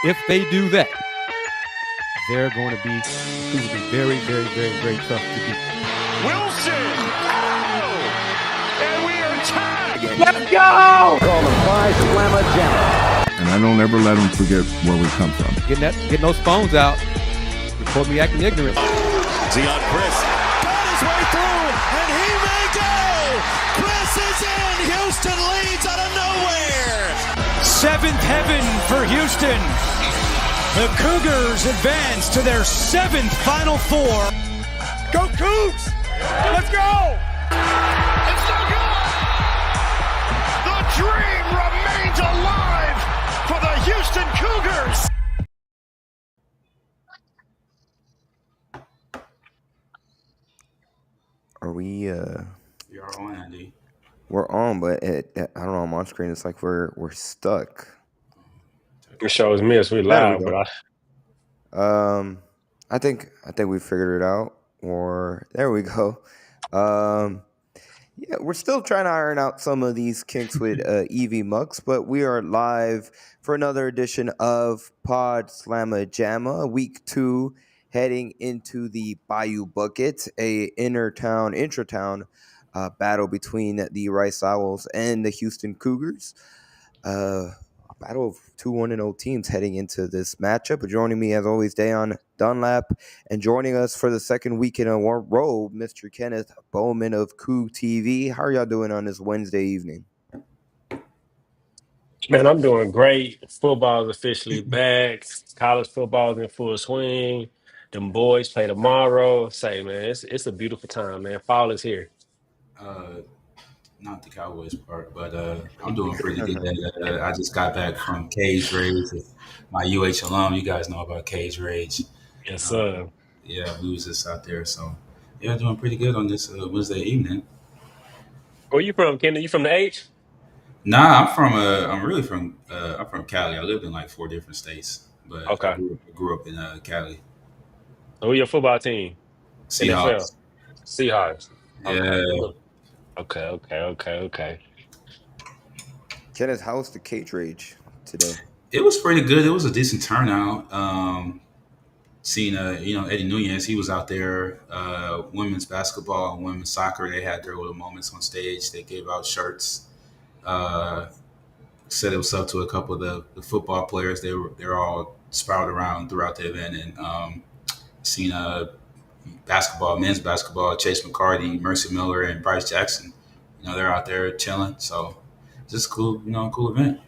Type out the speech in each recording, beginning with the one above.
if they do that, they're going to be very, very, very, very tough to beat. Wilson! Oh! And we are tied! Let's go! Call them by Slamma Jamma. And I don't ever let them forget where we come from. Getting those phones out. Report me acting ignorant. Zion Chris got his way through, and he may go! Chris is in! Houston leads out of nowhere! Seventh heaven for Houston. The Cougars advance to their seventh Final Four. Go Cougs! Let's go! It's so good! The dream remains alive for the Houston Cougars! Are we You're on, Andy. we're on, but I don't know, on my screen it's like we're stuck. It shows me as we live, but I think we figured it out. Or there we go. Yeah, we're still trying to iron out some of these kinks with EV Mux, but we are live for another edition of Pod Slamma Jamma, week 2, heading into the Bayou Bucket, a intratown battle between the Rice Owls and the Houston Cougars. Battle of 2 1-0 teams heading into this matchup. Joining me, as always, Dayon, Dunlap, and joining us for the second week in a row, Mr. Kenneth, Bowman of Coog TV. How are y'all doing on this Wednesday evening? man, I'm doing great. Football is officially back. College football is in full swing. Them boys play tomorrow. Say, man, it's a beautiful time, man. Fall is here. Not the Cowboys part, but I'm doing pretty good. I just got back from Cage Rage, my UH alum. You guys know about Cage Rage. Yes, sir. Yeah, we was just out there, so yeah, doing pretty good on this Wednesday evening. Where you from, Kenneth? You from the H? Nah, I'm from Cali. I lived in like 4 different states, but I Okay. grew up in Cali. Who your football team? NFL. Seahawks. Seahawks. Okay. Yeah. Okay. Kenneth, how's the cage rage today? It was pretty good. It was a decent turnout. Seeing Eddie Nunez, he was out there. Women's basketball and women's soccer, they had their little moments on stage. They gave out shirts. Said it was up to a couple of the football players. They're all sprouted around throughout the event, and seen men's basketball, Chase McCarty, Mercy Miller, and Bryce Jackson. They're out there chilling. So just cool event.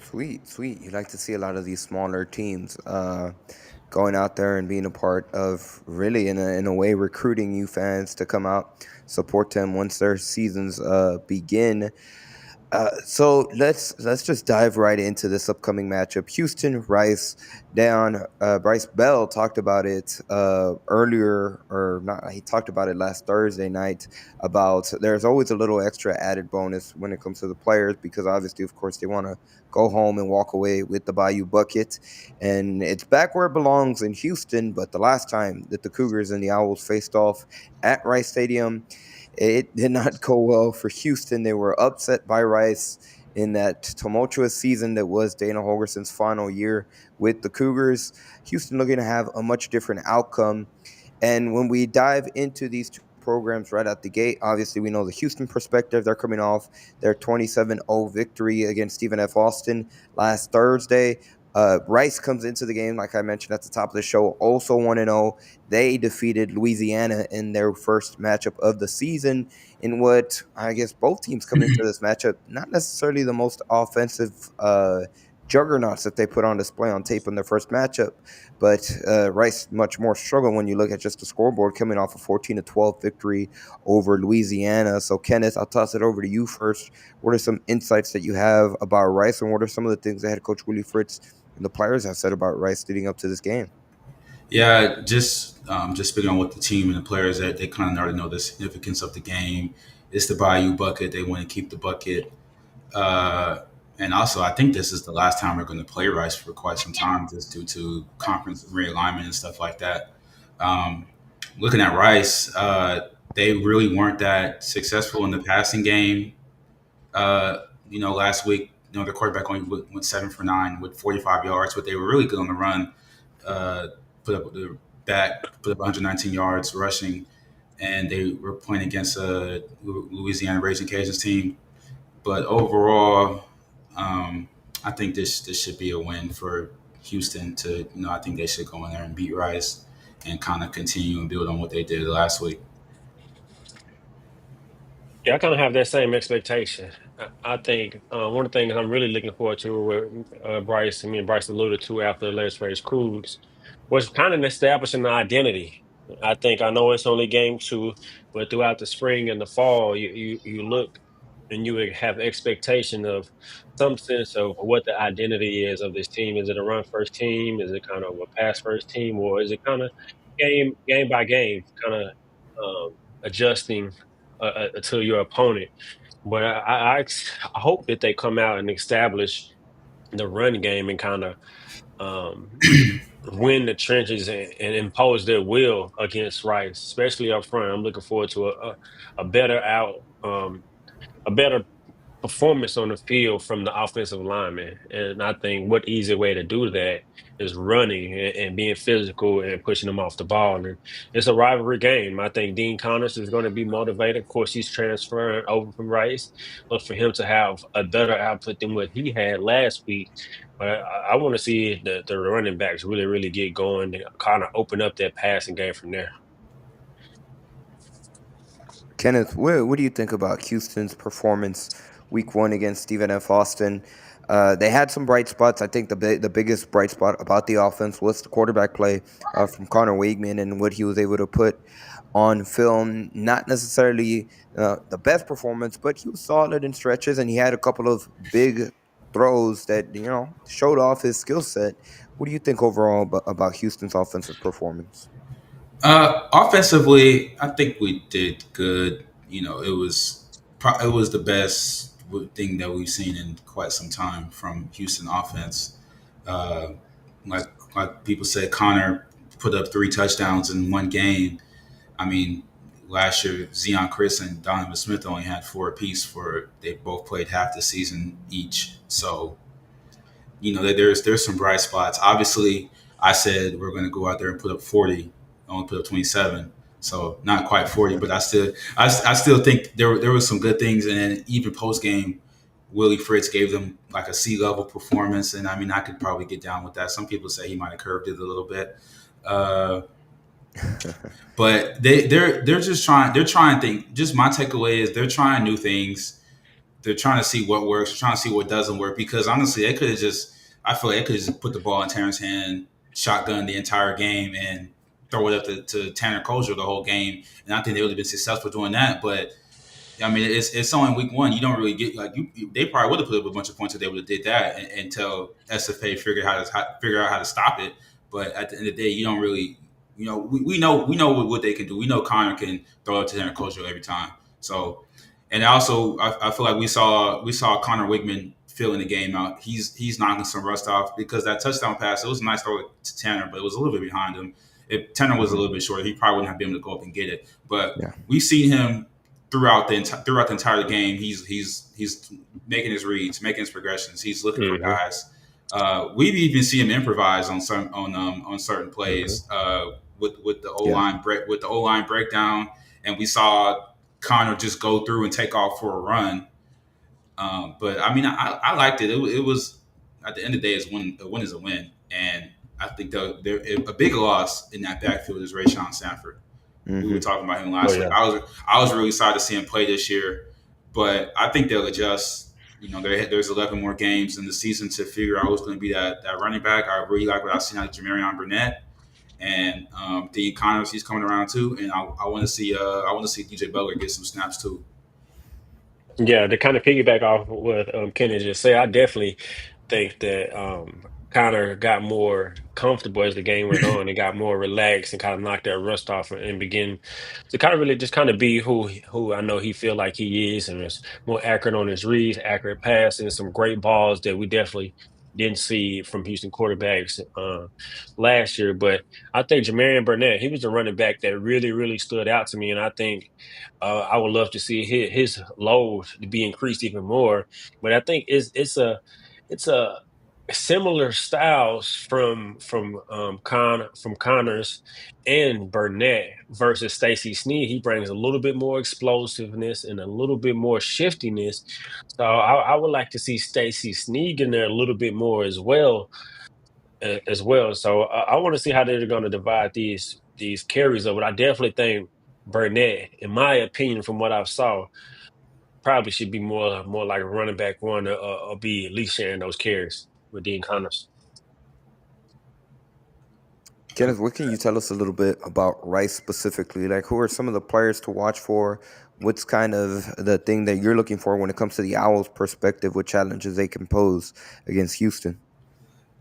Sweet. You like to see a lot of these smaller teams going out there and being a part of, really, in a way, recruiting you fans to come out, support them once their seasons begin. So let's just dive right into this upcoming matchup. Houston, Rice, Dayon. Bryce Bell talked about it earlier, or not. He talked about it last Thursday night. About there's always a little extra added bonus when it comes to the players, because obviously, of course, they want to go home and walk away with the Bayou Bucket, and it's back where it belongs in Houston. But the last time that the Cougars and the Owls faced off at Rice Stadium, it did not go well for Houston. They were upset by Rice in that tumultuous season that was Dana Holgerson's final year with the Cougars. Houston looking to have a much different outcome. And when we dive into these two programs right out the gate, obviously we know the Houston perspective. They're coming off their 27-0 victory against Stephen F. Austin last Thursday. Rice comes into the game, like I mentioned at the top of the show, also 1-0. They defeated Louisiana in their first matchup of the season, in what I guess both teams come into this matchup not necessarily the most offensive juggernauts that they put on display on tape in their first matchup, but Rice much more struggle when you look at just the scoreboard, coming off a 14-12 victory over Louisiana. So Kenneth, I'll toss it over to you first. What are some insights that you have about Rice, and what are some of the things that head coach Willie Fritz and the players have said about Rice leading up to this game? Yeah, just speaking on what the team and the players, that they kind of already know the significance of the game. It's the Bayou Bucket. They want to keep the bucket. And also, I think this is the last time we're going to play Rice for quite some time, just due to conference realignment and stuff like that. Looking at Rice, they really weren't that successful in the passing game. Last week their quarterback only went 7 for 9 with 45 yards, but they were really good on the run. Uh, put up 119 yards rushing, and they were playing against a Louisiana Raging Cajuns team. But overall, I think this should be a win for Houston. I think they should go in there and beat Rice and kind of continue and build on what they did last week. Yeah, I kind of have that same expectation. I think one of the things I'm really looking forward to, what me and Bryce alluded to after the last race, Cougs, was kind of establishing the identity. I know it's only game 2, but throughout the spring and the fall, you look and you would have expectation of some sense of what the identity is of this team. Is it a run first team? Is it kind of a pass first team, or is it kind of game by game, kind of adjusting to your opponent? But I hope that they come out and establish the run game and kind of um, win the trenches and impose their will against Rice, especially up front. I'm looking forward to a better a better performance on the field from the offensive lineman. And I think what easy way to do that is running and being physical and pushing them off the ball. And it's a rivalry game. I think Dean Connors is going to be motivated. Of course, he's transferring over from Rice, but for him to have a better output than what he had last week. But I want to see the running backs really, really get going and kind of open up that passing game from there. Kenneth, what do you think about Houston's performance week 1 against Stephen F. Austin? They had some bright spots. I think the biggest bright spot about the offense was the quarterback play from Connor Wakeman and what he was able to put on film. Not necessarily the best performance, but he was solid in stretches, and he had a couple of big throws that showed off his skill set. What do you think overall about Houston's offensive performance? Offensively, I think we did good. It was the best thing that we've seen in quite some time from Houston offense. Uh, like people said, Connor put up 3 touchdowns in one game. I mean, last year Zion Chris and Donovan Smith only had 4 apiece. They both played half the season each. So there's some bright spots. Obviously, I said we're going to go out there and put up 40. Only put up 27, so not quite 40. But I still think there was some good things. And then even post game, Willie Fritz gave them like a C-level performance, and I mean I could probably get down with that. Some people say he might have curved it a little bit. But they're just trying. They're trying things. Just my takeaway is they're trying new things. They're trying to see what works. Trying to see what doesn't work. Because honestly, they could have just. I feel like they could have just put the ball in Terrence's hand, shotgun the entire game, and throw it up to Tanner Kozier the whole game. And I think they would have been successful doing that. But I mean, it's only week 1. You don't really get they probably would have put up a bunch of points if they would have did that until SFA figured figure out how to stop it. But at the end of the day, you don't really. We know what they can do. We know Connor can throw it to Tanner Kozier every time. So, and also I feel like we saw Connor Wigman filling the game out. He's knocking some rust off because that touchdown pass, it was a nice throw to Tanner, but it was a little bit behind him. If Tanner was a little bit shorter, he probably wouldn't have been able to go up and get it. But we've seen him throughout the entire game. He's making his reads, making his progressions. He's looking for guys. We've even seen him improvise on certain plays with the O line breakdown, and we saw Connor just go through and take off for a run. But I mean, I liked it. It was at the end of the day, a win is a win, and I think a big loss in that backfield is Rayshon Sanford. Mm-hmm. We were talking about him last week. I was really excited to see him play this year, but I think they'll adjust. There's 11 more games in the season to figure out who's going to be that running back. I really like what I've seen out of Jamarion Burnett and Dean Connors. He's coming around too, and I want to see DJ Butler get some snaps too. Yeah, to kind of piggyback off what Kenneth just said, I definitely think that Connor got more comfortable as the game went on and got more relaxed and kind of knocked that rust off and begin to kind of really just kind of be who I know he feel like he is, and is more accurate on his reads, accurate passing, some great balls that we definitely didn't see from Houston quarterbacks last year. But I think Jamarian Burnett, he was the running back that really, really stood out to me. And I think I would love to see his load to be increased even more. But I think it's a similar styles from Connors and Burnett versus Stacy Sneed. He brings a little bit more explosiveness and a little bit more shiftiness. So I would like to see Stacy Sneed in there a little bit more as well. So I want to see how they're going to divide these carries up. But I definitely think Burnett, in my opinion, from what I've saw, probably should be more like a running back one, or be at least sharing those carries with Dean Connors. Kenneth, what can you tell us a little bit about Rice specifically? Like, who are some of the players to watch for? What's kind of the thing that you're looking for when it comes to the Owls' perspective? What challenges they can pose against Houston?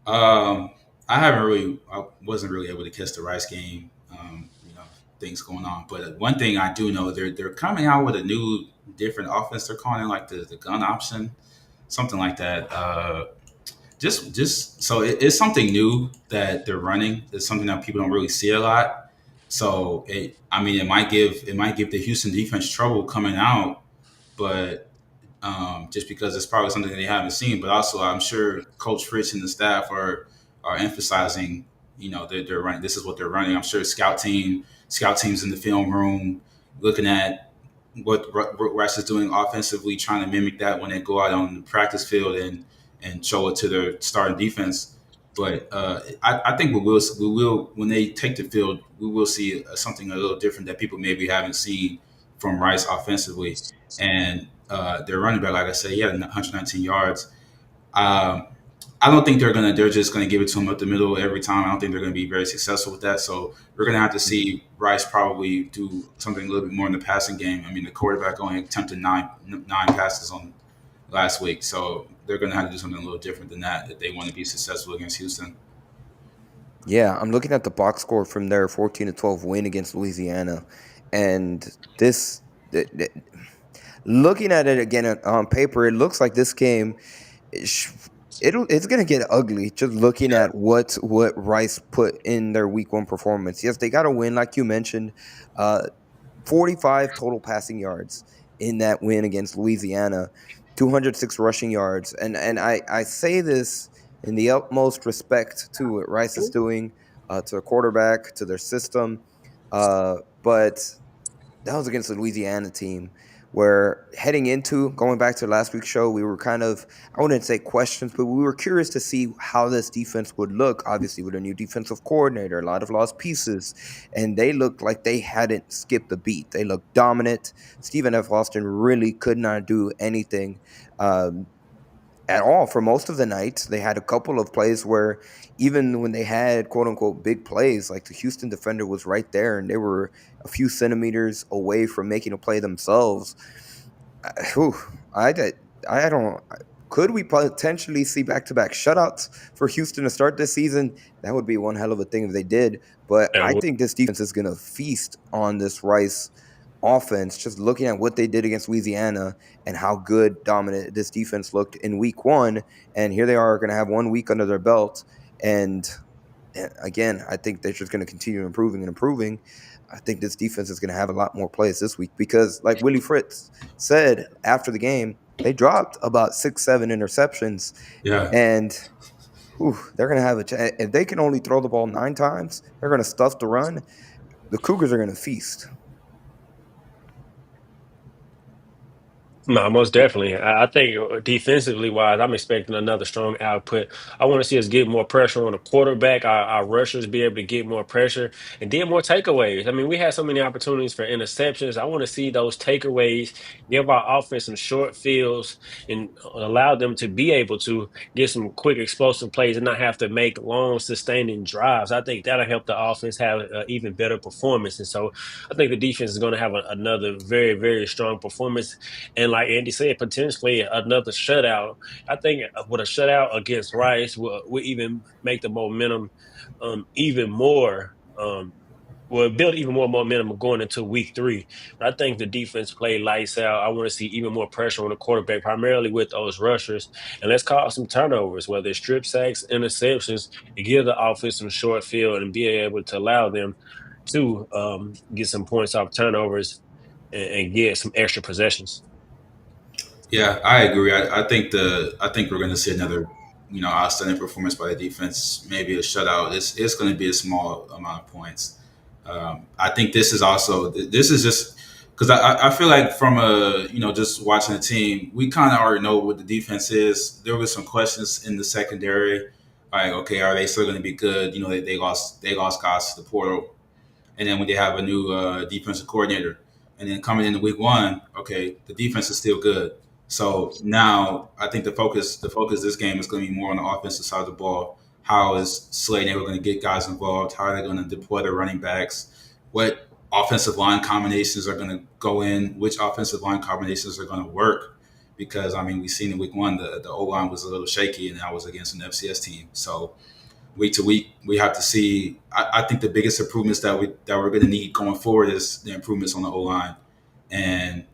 Um, I wasn't really able to catch the Rice game. Things going on, but one thing I do know, they're coming out with a new, different offense. They're calling it like the gun option, something like that. Just so it's something new that they're running. It's something that people don't really see a lot. So it might give the Houston defense trouble coming out, but just because it's probably something that they haven't seen. But also, I'm sure Coach Fritz and the staff are emphasizing, they're running. This is what they're running. I'm sure scout teams in the film room looking at what Rice is doing offensively, trying to mimic that when they go out on the practice field and show it to their starting defense. But I think we will when they take the field, we will see something a little different that people maybe haven't seen from Rice offensively. And their running back, like I said, he had 119 yards. Um, I don't think they're just gonna give it to him up the middle every time. I don't think they're gonna be very successful with that. So we're gonna have to see Rice probably do something a little bit more in the passing game. I mean, the quarterback only attempted nine passes on last week, so they're gonna have to do something a little different than that if they want to be successful against Houston. Yeah, I'm looking at the box score from their 14-12 win against Louisiana, and this, th- th- looking at it again on paper, it looks like this game, it's gonna get ugly. Just looking at what Rice put in their Week 1 performance. Yes, they got a win, like you mentioned, 45 total passing yards in that win against Louisiana, 206 rushing yards, and I say this in the utmost respect to what Rice is doing, to their quarterback, to their system. But that was against the Louisiana team where going back to last week's show, we were kind of, I wouldn't say questions, but we were curious to see how this defense would look, obviously with a new defensive coordinator, a lot of lost pieces, and they looked like they hadn't skipped a beat. They looked dominant. Stephen F. Austin really could not do anything at all for most of the night. They had a couple of plays where even when they had quote unquote big plays, like the Houston defender was right there and they were a few centimeters away from making a play themselves. Whew, I don't. Could we potentially see back-to-back shutouts for Houston to start this season? That would be one hell of a thing if they did. But I think this defense is going to feast on this Rice offense, just looking at what they did against Louisiana and how good, dominant this defense looked in Week 1. And here they are going to have 1 week under their belt. And again, I think they're just going to continue improving. I think this defense is going to have a lot more plays this week because, like Willie Fritz said after the game, they dropped about 6-7 interceptions. Yeah. And they're going to have if they can only throw the ball 9 times, they're going to stuff the run. The Cougars are going to feast. No, most definitely. I think defensively wise, I'm expecting another strong output. I want to see us get more pressure on the quarterback, our rushers be able to get more pressure and then more takeaways. I mean, we had so many opportunities for interceptions. I want to see those takeaways, give our offense some short fields and allow them to be able to get some quick explosive plays and not have to make long sustaining drives. I think that'll help the offense have an even better performance. And so I think the defense is going to have another very, very strong performance. And like Andy said, potentially another shutout. I think with a shutout against Rice will even make the momentum even more well, build even more momentum going into week 3. But I think the defense played lights out. I want to see even more pressure on the quarterback, primarily with those rushers. And let's cause some turnovers, whether it's strip sacks, interceptions, to give the offense some short field and be able to allow them to get some points off turnovers and get some extra possessions. Yeah, I agree. I think we're going to see another, outstanding performance by the defense. Maybe a shutout. It's going to be a small amount of points. I think this is just because I feel like from just watching the team, we kind of already know what the defense is. There was some questions in the secondary, like okay, are they still going to be good? They lost guys to the portal, and then when they have a new defensive coordinator, and then coming into week 1, okay, the defense is still good. So now I think the focus of this game is going to be more on the offensive side of the ball. How is Slade able going to get guys involved? How are they going to deploy their running backs? What offensive line combinations are going to go in? Which offensive line combinations are going to work? Because I mean, we've seen in week 1 the O line was a little shaky, and that was against an FCS team. So week to week, we have to see. I think the biggest improvements that we're going to need going forward is the improvements on the O line, and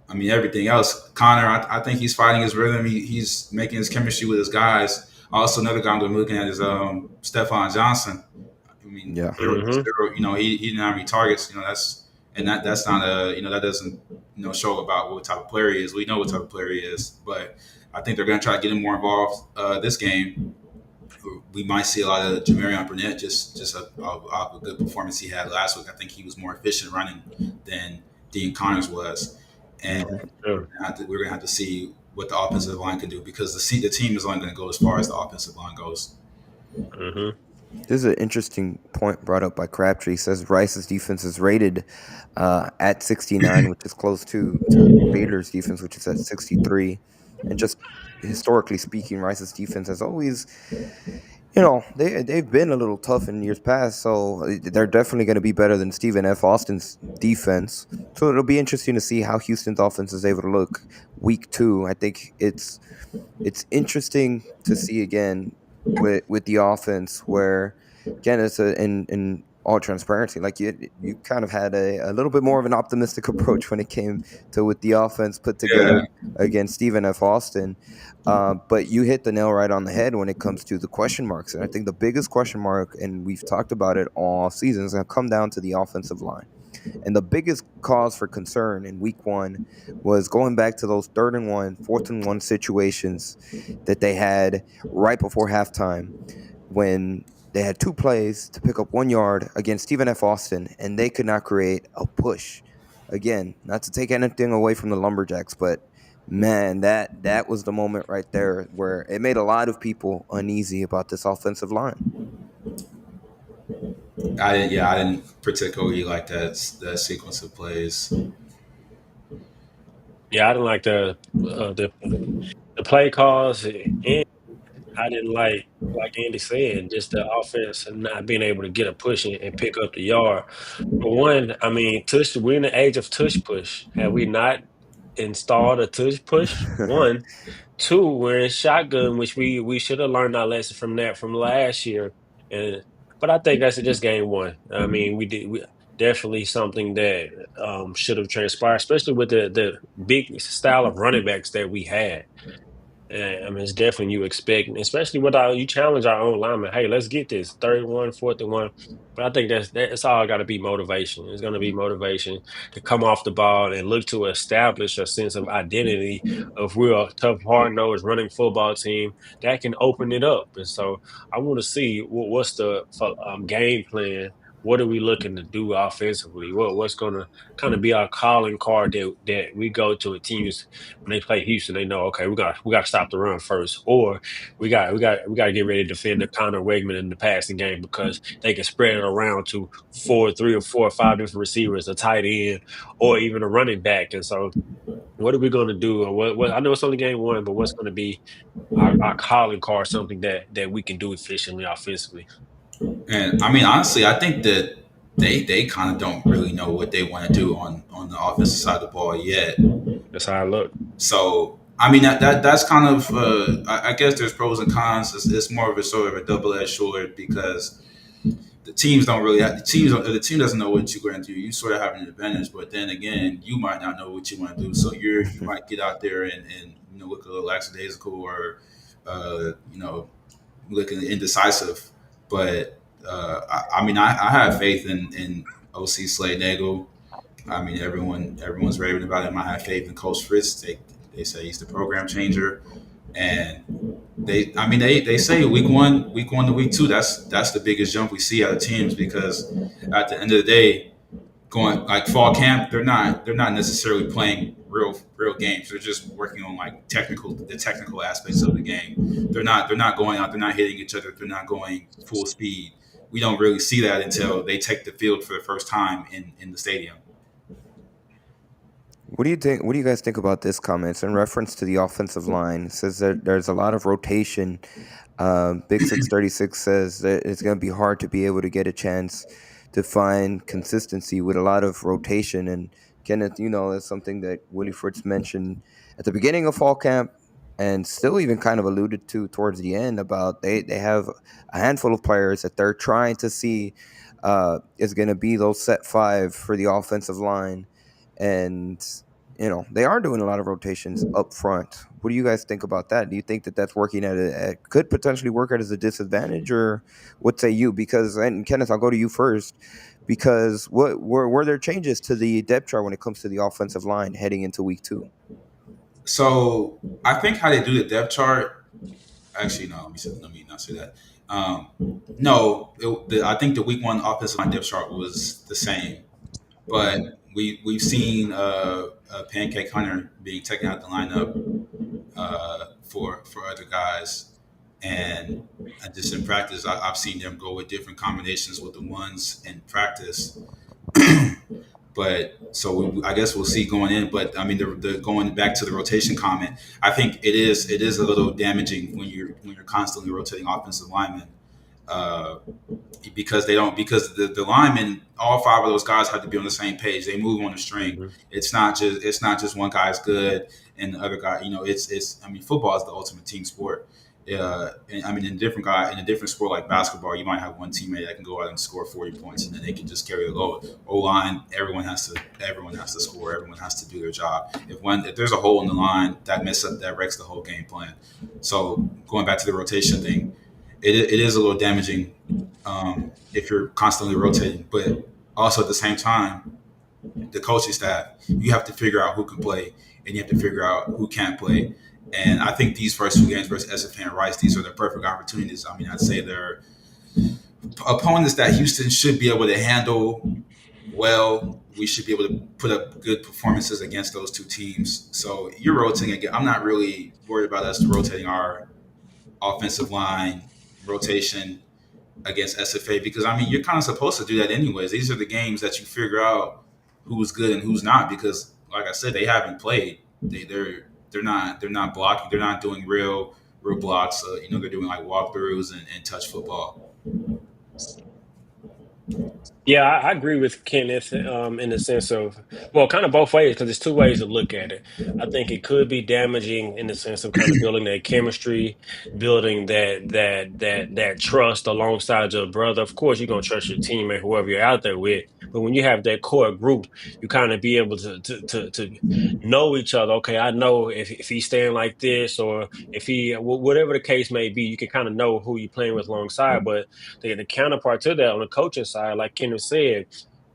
I mean everything else. Connor, I think he's finding his rhythm. He's making his chemistry with his guys. Also, another guy I'm going to be looking at is Stephon Johnson. I mean, Yeah. Hmm. he didn't have any targets. That's not that doesn't show about what type of player he is. We know what type of player he is, but I think they're going to try to get him more involved this game. We might see a lot of Jamarion Burnett just a good performance he had last week. I think he was more efficient running than Dean Connors was, and Sure. we're gonna have to see what the offensive line can do because the team is only going to go as far as the offensive line goes. Hmm. This is an interesting point brought up by Crabtree. He says Rice's defense is rated at 69, which is close to Baylor's defense, which is at 63. And just historically speaking, Rice's defense has always, they've been a little tough in years past. So they're definitely going to be better than Stephen F. Austin's defense. So it'll be interesting to see how Houston's offense is able to look week 2. I think it's interesting to see again with the offense where again it's in all transparency, like you kind of had a little bit more of an optimistic approach when it came to with the offense put Yeah, together against Stephen F. Austin, but you hit the nail right on the head when it comes to the question marks. And I think the biggest question mark, and we've talked about it all season, is going to come down to the offensive line. And the biggest cause for concern in week 1 was going back to those 3rd and 1, 4th and 1 situations that they had right before halftime when they had 2 plays to pick up 1 yard against Stephen F. Austin, and they could not create a push. Again, not to take anything away from the Lumberjacks, but man, that was the moment right there where it made a lot of people uneasy about this offensive line. I didn't particularly like that sequence of plays. Yeah, I didn't like the play calls, and I didn't like Andy said, just the offense and not being able to get a push and pick up the yard. For one, I mean, we're in the age of tush push. Have we not installed a tush push? One. Two, we're in shotgun, which we should have learned our lesson from that from last year. And but I think that's just game 1. I mean, we definitely something that should have transpired, especially with the big style of running backs that we had. I mean, it's definitely you expect, especially with you challenge our own lineman. Hey, let's get this 31, 4th and 1. But I think that's all got to be motivation. It's going to be motivation to come off the ball and look to establish a sense of identity of we're a tough, hard nosed running football team that can open it up. And so I want to see what's the game plan. What are we looking to do offensively? What's going to kind of be our calling card that we go to a teams when they play Houston, they know, okay, we got to stop the run first, or we got to get ready to defend the Connor Wegman in the passing game because they can spread it around to 3 or 4 or 5 different receivers, a tight end, or even a running back. And so, what are we going to do? Or what I know it's only game 1, but what's going to be our calling card, something that we can do efficiently offensively? And I mean, honestly, I think that they kind of don't really know what they want to do on the offensive side of the ball yet. That's how I look. So I mean that's kind of I guess there's pros and cons. It's more of a sort of a double-edged sword because the teams don't really have, the team doesn't know what you're going to do. You sort of have an advantage, but then again, you might not know what you want to do. So you might get out there and look a little lackadaisical or looking indecisive. But I have faith in OC Slade Nagel. I mean, everyone's raving about him. I have faith in Coach Fritz. They say he's the program changer, and they say week one to week two. That's the biggest jump we see out of teams because at the end of the day, going like fall camp, they're not necessarily playing real games. They're just working on like the technical aspects of the game. They're not going out. They're not hitting each other. They're not going full speed. We don't really see that until they take the field for the first time in the stadium. What do you think? What do you guys think about this comment? It's in reference to the offensive line. It says that there's a lot of rotation. Big 636 says that it's going to be hard to be able to get a chance to find consistency with a lot of rotation. And Kenneth, that's something that Willie Fritz mentioned at the beginning of fall camp and still even kind of alluded to towards the end about they have a handful of players that they're trying to see is going to be those set five for the offensive line. And, they are doing a lot of rotations up front. What do you guys think about that? Do you think that that's working could potentially work out as a disadvantage, or what say you? Because, and Kenneth, I'll go to you first, because were there changes to the depth chart when it comes to the offensive line heading into week two? So I think how they do the depth chart. Actually, no. Let me not say that. No, I think the week one offensive line depth chart was the same, but we've seen Pancake Hunter being taken out the lineup for other guys, and just in practice, I've seen them go with different combinations with the ones in practice. But so I guess we'll see going in. But I mean, the going back to the rotation comment, I think it is a little damaging when you're constantly rotating offensive linemen. Because the linemen, all five of those guys have to be on the same page. They move on a string. Mm-hmm. It's not just one guy's good and the other guy. Football is the ultimate team sport. In a different sport like basketball, you might have one teammate that can go out and score 40 points, and then they can just carry the load. O-line, everyone has to score. Everyone has to do their job. If there's a hole in the line, that wrecks the whole game plan. So going back to the rotation thing. It is a little damaging if you're constantly rotating, but also at the same time, the coaching staff, you have to figure out who can play and you have to figure out who can't play. And I think these first two games versus SFA and Rice, these are the perfect opportunities. I mean, I'd say they're opponents that Houston should be able to handle well. We should be able to put up good performances against those two teams. So you're rotating again. I'm not really worried about us rotating our offensive line rotation against SFA because you're kind of supposed to do that anyways. These are the games that you figure out who's good and who's not because, like I said, they haven't played. They're not blocking. They're not doing real blocks. They're doing like walkthroughs and touch football. Yeah, I agree with Kenneth in the sense of, well, kind of both ways, because there's two ways to look at it. I think it could be damaging in the sense of kind of building that chemistry, building that trust alongside your brother. Of course, you're gonna trust your teammate, whoever you're out there with. But when you have that core group, you kind of be able to know each other. Okay, I know if he's staying like this, or if whatever the case may be, you can kind of know who you're playing with alongside. But the counterpart to that on the coaching side, like Kenneth said,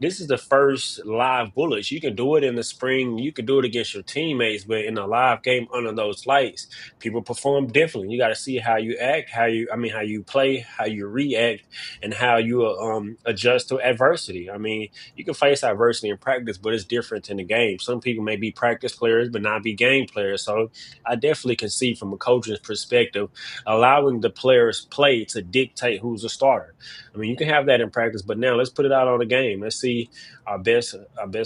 this is the first live bullets. You can do it in the spring. You can do it against your teammates, but in a live game under those lights, people perform differently. You got to see how you act, how you play, how you react, and how you adjust to adversity. I mean, you can face adversity in practice, but it's different in the game. Some people may be practice players, but not be game players. So I definitely can see from a coach's perspective, allowing the players play to dictate who's a starter. I mean, you can have that in practice, but now let's put it out on the game. Let's see our best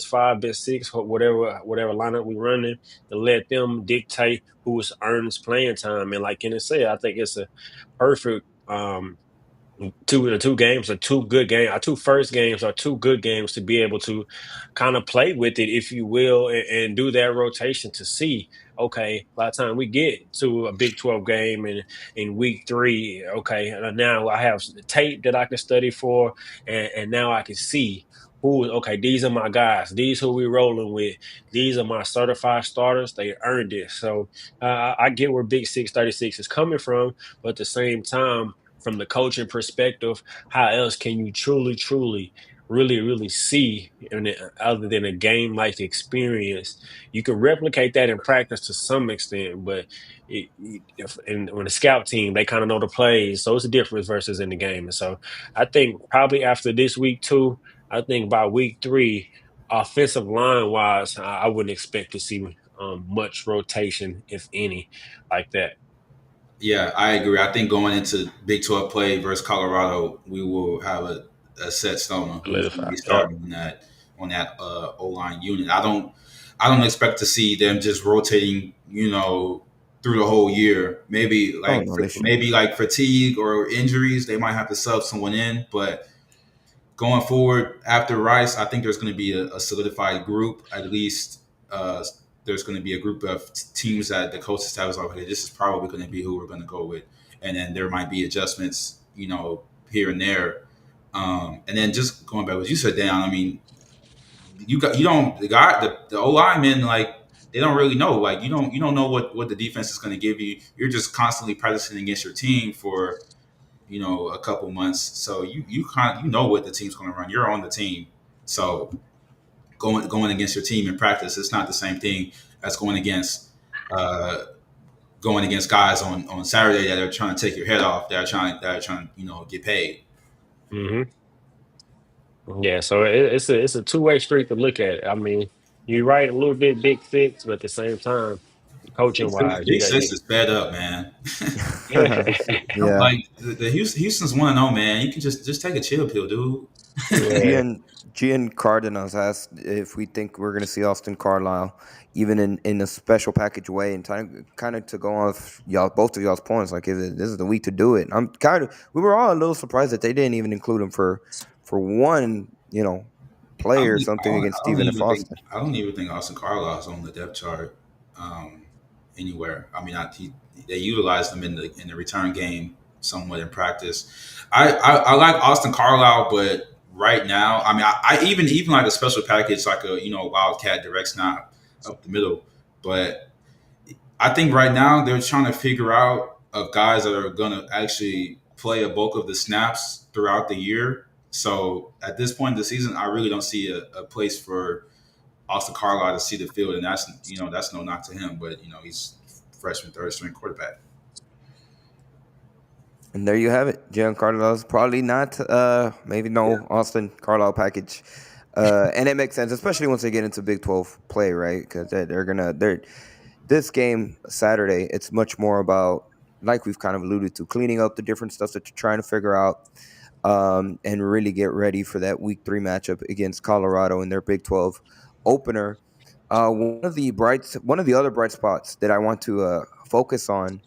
five, best six, whatever lineup we're running, and let them dictate who earns playing time. And like Kenneth said, I think it's a perfect two games are two good games. Our two first games are two good games to be able to kind of play with it, if you will, and do that rotation to see. Okay, by the time we get to a Big 12 game in week 3, okay, now I have tape that I can study for, and now I can see who. Okay, these are my guys. These who we rolling with. These are my certified starters. They earned it. So I get where Big 636 is coming from, but at the same time, from the coaching perspective, how else can you truly, really see, other than a game like experience? You can replicate that in practice to some extent, but when the scout team, they kind of know the plays, so it's a difference versus in the game. And so I think probably after this week 2, I think by week 3, offensive line wise, I wouldn't expect to see much rotation, if any, like that. Yeah, I agree. I think going into Big 12 play versus Colorado, we will have a set stone on who's going to be Solidify. Yeah. starting on that O line unit. I don't expect to see them just rotating, through the whole year. Oh no, they shouldn't. Maybe like fatigue or injuries, they might have to sub someone in. But going forward after Rice, I think there's going to be a solidified group. At least there's going to be a group of teams that the coach staff is like, okay, this is probably going to be who we're going to go with, and then there might be adjustments, here and there. And then just going back what you said, Dan. I mean, you don't the O linemen, like, they don't really know. Like, you don't know what the defense is going to give you. You're just constantly practicing against your team for a couple months. So you know what the team's going to run. You're on the team, so going against your team in practice, it's not the same thing as uh, going against guys on Saturday that are trying to take your head off. That are trying get paid. Hmm. Yeah, so it's a two-way street to look at it. I mean, you're right a little bit, Big Six, but at the same time, coaching wise, you Big got Six is fed up, man. Yeah. Like the Houston's 1-0, man. You can just take a chill pill, dude. yeah. Gian Cardenas asked if we think we're going to see Austin Carlisle, even in a special package way, and kind of to go off both of y'all's points. Like, this is the week to do it. We were all a little surprised that they didn't even include him for one play or something against Stephen F. Austin. I don't even think Austin Carlisle is on the depth chart anywhere. I mean, they utilized him in the return game somewhat in practice. I like Austin Carlisle, but right now, I mean, I even like a special package, like a wildcat direct snap up the middle. But I think right now they're trying to figure out of guys that are going to actually play a bulk of the snaps throughout the year. So at this point in the season, I really don't see a place for Austin Carlisle to see the field, and that's no knock to him, but he's freshman third string quarterback. And there you have it. Gian Carlisle's probably not, maybe no Austin Carlisle package. And it makes sense, especially once they get into Big 12 play, right? Because this game Saturday, it's much more about, like we've kind of alluded to, cleaning up the different stuff that you're trying to figure out, and really get ready for that Week 3 matchup against Colorado in their Big 12 opener. One of the other bright spots that I want to focus on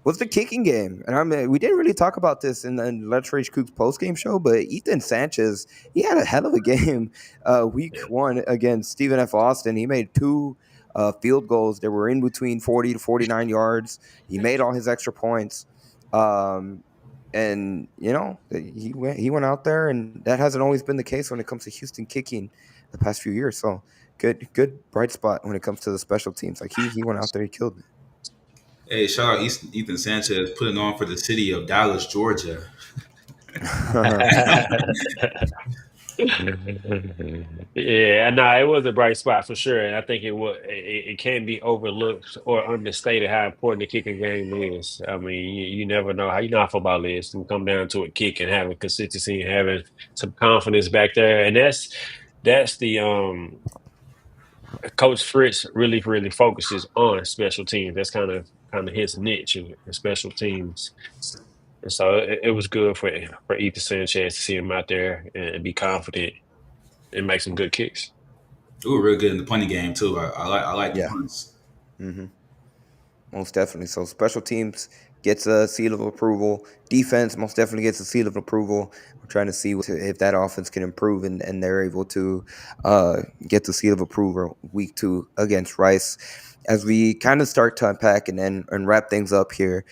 was the kicking game. And I mean, we didn't really talk about this in the Let's Rage Coug's post-game show, but Ethan Sanchez, he had a hell of a game week 1 against Stephen F. Austin. He made 2 field goals that were in between 40 to 49 yards. He made all his extra points. And he went out there, and that hasn't always been the case when it comes to Houston kicking the past few years. So good bright spot when it comes to the special teams. Like, he went out there, he killed it. Hey, shout out Ethan Sanchez putting on for the city of Dallas, Georgia. Yeah, no, it was a bright spot for sure, and I think it can't be overlooked or understated how important the kicking game is. I mean, you never know how football is. It can come down to a kick and having consistency and having some confidence back there, and that's the Coach Fritz really focuses on special teams. That's kind of his niche in special teams. And so it was good for Ethan Sanchez to see him out there and be confident and make some good kicks. We were real good in the punting game too. I like the Yeah. punts. Mm-hmm. Most definitely. So special teams gets a seal of approval. Defense most definitely gets a seal of approval. We're trying to see if that offense can improve, and they're able to get the seal of approval week 2 against Rice. As we kind of start to unpack and wrap things up here,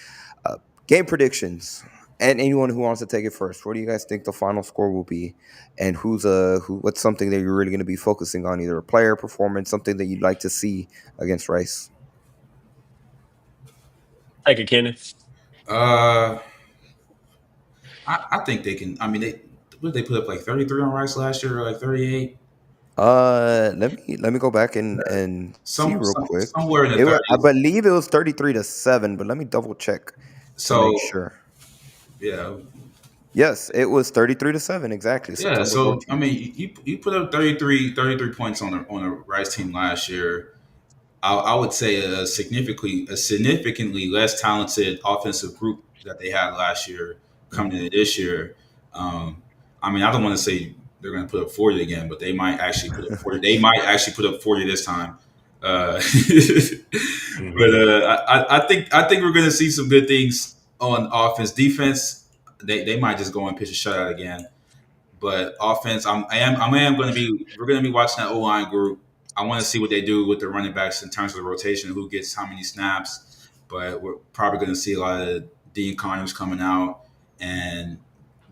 game predictions. And anyone who wants to take it first, what do you guys think the final score will be? And what's something that you're really going to be focusing on, either a player performance, something that you'd like to see against Rice? Take it, Kenneth. Uh, I think they can. I mean, what did they put up, like 33 on Rice last year, or like 38? Let me go back and see real quick. Somewhere in the I 30s. believe it was 33-7, but let me double check to make So sure. yeah, Yes, it was 33-7 exactly. yeah. September So I 14th. mean, you put up 33 points on a Rice team last year. I would say a significantly less talented offensive group that they had last year coming into this year. Um, I mean, I don't want to say they're going to put up 40 again, but they might actually put up 40. They might actually put up 40 this time. But I think we're going to see some good things on offense. Defense, they might just go and pitch a shutout again. But offense, we're going to be watching that O line group. I want to see what they do with the running backs in terms of the rotation, who gets how many snaps. But we're probably going to see a lot of Dean Connors coming out and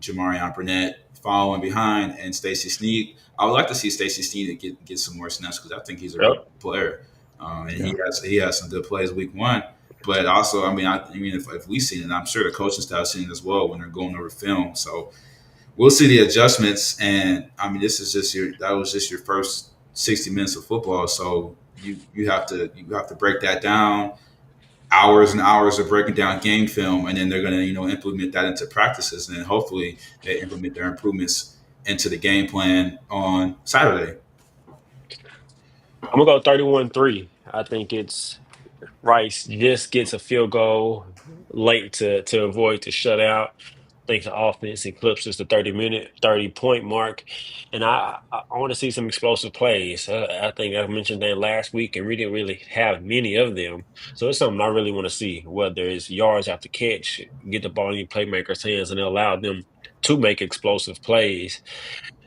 Jamarion Burnett following behind, and Stacey Sneed. I would like to see Stacey Sneed get some more snaps because I think he's a really Yep. good player, and he has some good plays week 1. But also, I mean, if we've seen it, I'm sure the coaching staff's seen it as well when they're going over film. So we'll see the adjustments. And I mean, that was just your first 60 minutes of football. So you have to break that down, hours and hours of breaking down game film, and then they're going to implement that into practices, and then hopefully they implement their improvements into the game plan on Saturday. I'm gonna go 31-3. I think it's Rice just gets a field goal late to avoid the shutout. I think the offense eclipses the 30 point mark, and I want to see some explosive plays. I think I mentioned that last week, and we didn't really have many of them. So it's something I really want to see. Whether it's yards after catch, get the ball in your playmakers' hands, and allow them to make explosive plays.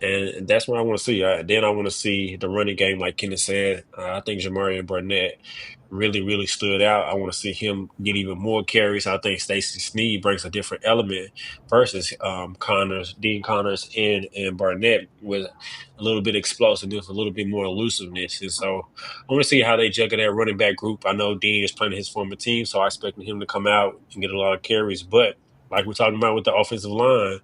And that's what I want to see. Then I want to see the running game, like Kenneth said. I think Jamarian Burnett really, really stood out. I want to see him get even more carries. I think Stacey Sneed brings a different element versus Dean Connors, and Burnett with a little bit explosiveness, a little bit more elusiveness. And so I want to see how they juggle that running back group. I know Dean is playing his former team, so I expect him to come out and get a lot of carries. But like we're talking about with the offensive line,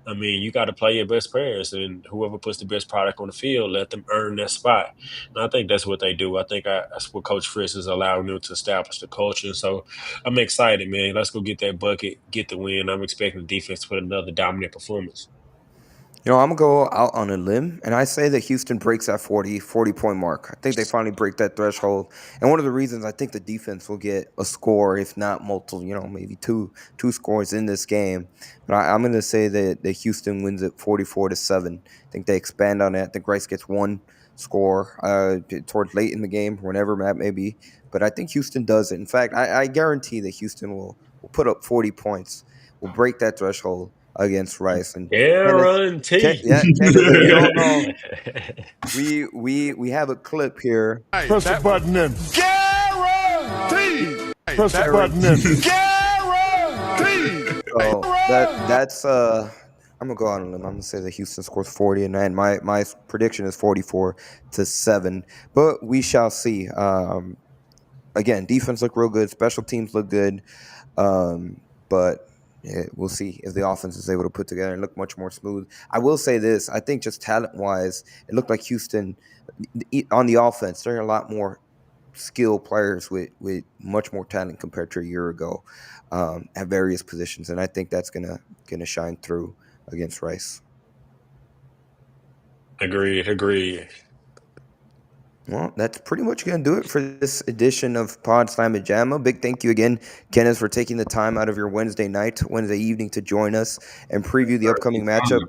I mean, you got to play your best players, and whoever puts the best product on the field, let them earn that spot. And I think that's what they do. I think that's what Coach Fritz is allowing them to establish the culture. So I'm excited, man. Let's go get that bucket, get the win. I'm expecting the defense to put another dominant performance. I'm going to go out on a limb, and I say that Houston breaks that 40-point mark. I think they finally break that threshold. And one of the reasons I think the defense will get a score, if not multiple, maybe two scores in this game. But I'm going to say that Houston wins it 44-7. I think they expand on that. I think Rice gets one score towards late in the game, whenever that may be. But I think Houston does it. In fact, I guarantee that Houston will put up 40 points, will break that threshold against Rice. And Guarantee. Kenneth, if you don't know, we have a clip here. Press the button in. Guaranteed. Press the button in. Guaranteed. So that's I'm gonna go out on a limb. I'm gonna say that Houston scores 40, and my prediction is 44-7. But we shall see. Again, defense look real good, special teams look good, but yeah, we'll see if the offense is able to put together and look much more smooth. I will say this. I think just talent-wise, it looked like Houston, on the offense, there are a lot more skilled players with much more talent compared to a year ago at various positions. And I think that's gonna shine through against Rice. Agreed. Well, that's pretty much going to do it for this edition of Pod Slam and Jamma. Big thank you again, Kenneth, for taking the time out of your Wednesday evening to join us and preview the upcoming matchup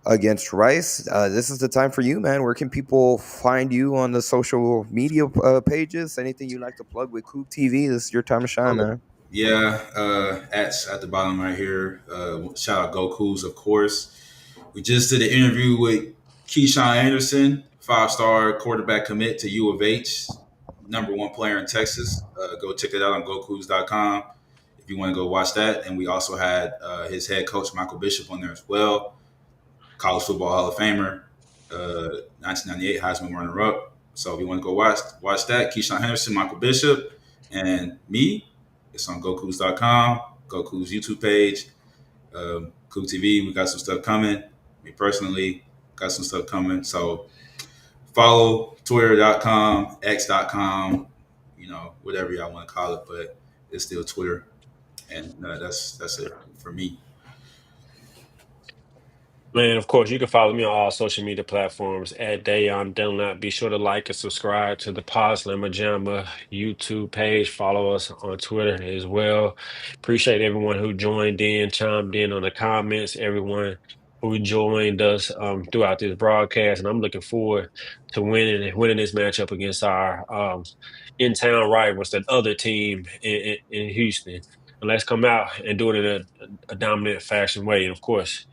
against Rice. This is the time for you, man. Where can people find you on the social media pages? Anything you'd like to plug with Coog TV? This is your time to shine, man. Yeah, at the bottom right here. Shout out Go Cougs, of course. We just did an interview with Keyshawn Anderson, 5-star quarterback commit to U of H, number one player in Texas. Go check it out on GoCougs.com if you want to go watch that. And we also had his head coach Michael Bishop on there as well, College Football Hall of Famer, 1998 Heisman runner-up. So if you want to go watch that, Keyshawn Henderson, Michael Bishop, and me, it's on GoCougs.com, GoCougs YouTube page, Coog TV. We got some stuff coming. Me personally got some stuff coming. So follow Twitter.com, X.com, whatever y'all want to call it, but it's still Twitter. And that's it for me. Man, of course, you can follow me on all social media platforms at Dayon Dunlap. Be sure to like and subscribe to the Pod Slammer Jamma YouTube page. Follow us on Twitter as well. Appreciate everyone who joined in, chimed in on the comments, everyone who joined us throughout this broadcast. And I'm looking forward to winning this matchup against our in-town rivals, that other team in Houston. And let's come out and do it in a dominant fashion way. And of course,